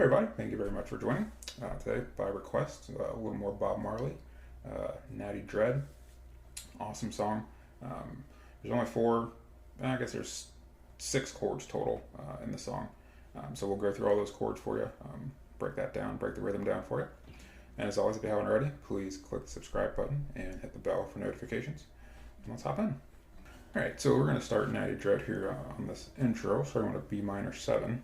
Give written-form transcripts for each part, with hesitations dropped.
Hey everybody, thank you very much for joining. Today, by request, a little more Bob Marley, Natty Dread. Awesome song. There's only I guess there's 6 chords total in the song. So we'll go through all those chords for you, break that down, break the rhythm down for you. And as always, if you haven't already, please click the subscribe button and hit the bell for notifications. And let's hop in. Alright, so we're going to start Natty Dread here on this intro, starting with a B minor 7.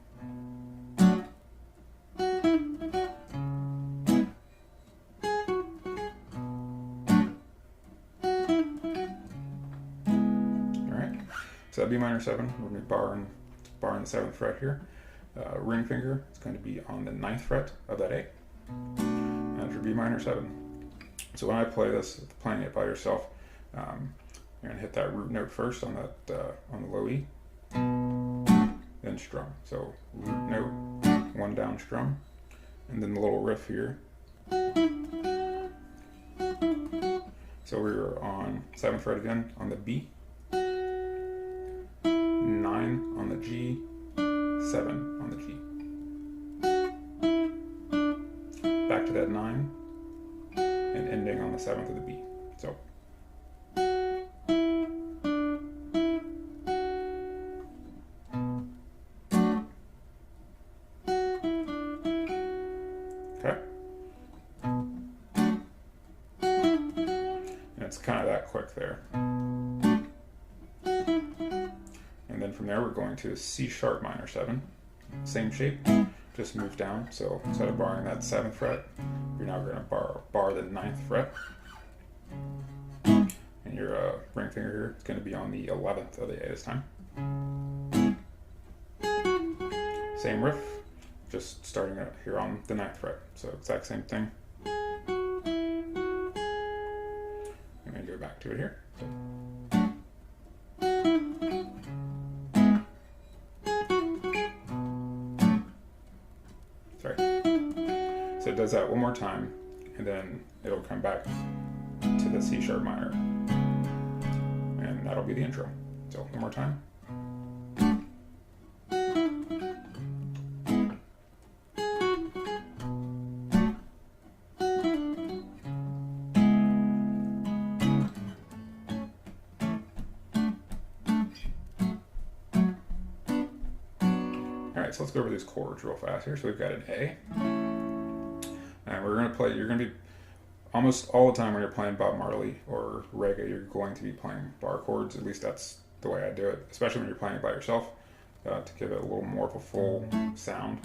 So that B minor 7, we're going to be barring the 7th fret here. Ring finger is going to be on the 9th fret of that A. And that's your B minor 7. So when I play this, playing it by yourself, you're going to hit that root note first on the low E, then strum. So root note, 1 down strum, and then the little riff here. So we're on 7th fret again on the B. 9 on the G, 7 on the G. Back to that 9, and ending on the 7th of the B. So. Okay. And it's kind of that quick there. And then from there we're going to C sharp minor 7, same shape, just move down. So instead of barring that 7th fret, you're now going to bar the 9th fret. And your ring finger here is going to be on the 11th of the A this time. Same riff, just starting out here on the 9th fret. So exact same thing. I'm going to go back to it here. So it does that one more time, and then it'll come back to the C sharp minor, and that'll be the intro. So one more time. Alright, so let's go over these chords real fast here. So we've got an A. And we're going to play, you're going to be, almost all the time when you're playing Bob Marley or reggae, you're going to be playing bar chords. At least that's the way I do it, especially when you're playing it by yourself, to give it a little more of a full sound.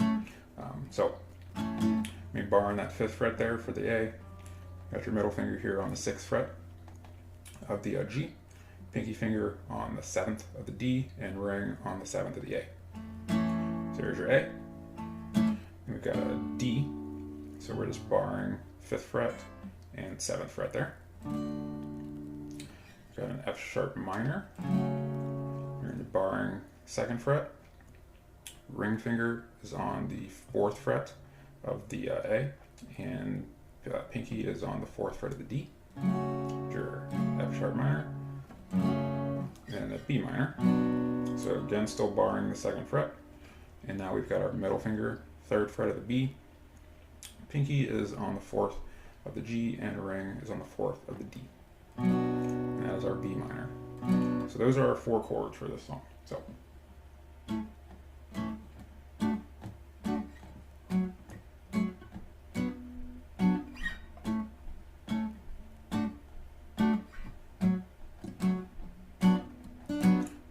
Barring that 5th fret there for the A, got your middle finger here on the 6th fret of the G, pinky finger on the 7th of the D, and ring on the 7th of the A. So there's your A. And we've got a D. So we're just barring 5th fret and 7th fret there. Got an F sharp minor. We're going to be barring 2nd fret. Ring finger is on the 4th fret of the A, and pinky is on the 4th fret of the D. Your F sharp minor, and a B minor. So again, still barring the 2nd fret. And now we've got our middle finger, 3rd fret of the B. Pinky is on the 4th of the G, and ring is on the 4th of the D. And that is our B minor. So those are our 4 chords for this song. So.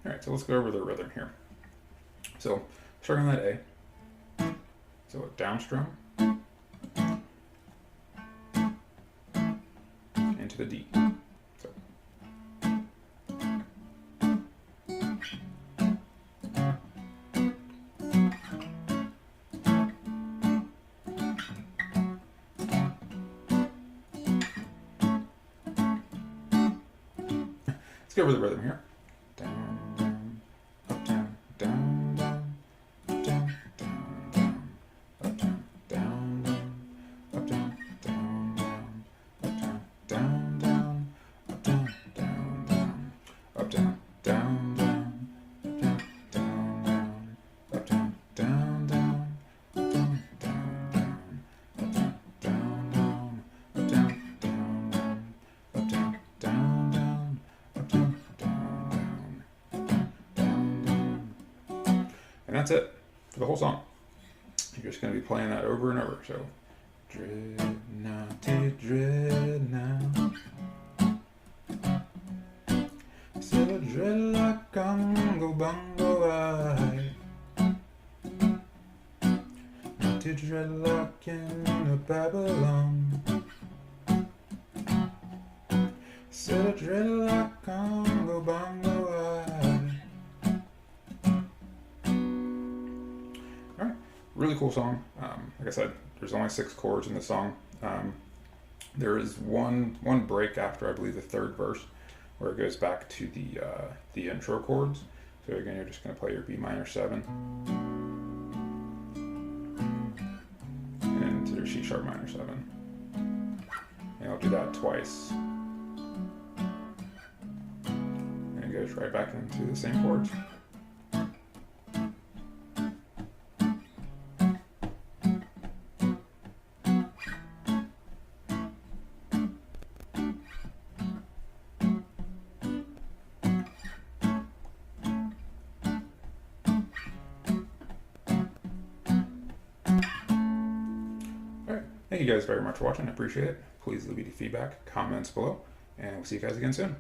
Alright, so let's go over the rhythm here. So starting on that A, so a down strum, into the D. So. Let's go over the rhythm here. Down, down, up, down, down, down, up, down, down, down, up, down, down, down, up, down, down, down, up, down, down, down, up, down, down, down, up, down, down, down, up, down, down, down, up, down, down, down, up, down, down. And that's it for the whole song. You're just going to be playing that over and over. So, dread, natty dread now. Still a dread like Congo bongo eye. Natty dread like in a Babylon. Still a dread like Congo bongo eye. Alright, really cool song. Like I said, there's only 6 chords in the song. There is one break after, I believe, the 3rd verse, where it goes back to the intro chords. So again, you're just going to play your B minor 7 and to your C sharp minor 7. And I'll do that twice. And it goes right back into the same chords. Thank you guys very much for watching. I appreciate it. Please leave me feedback, comments below, and we'll see you guys again soon.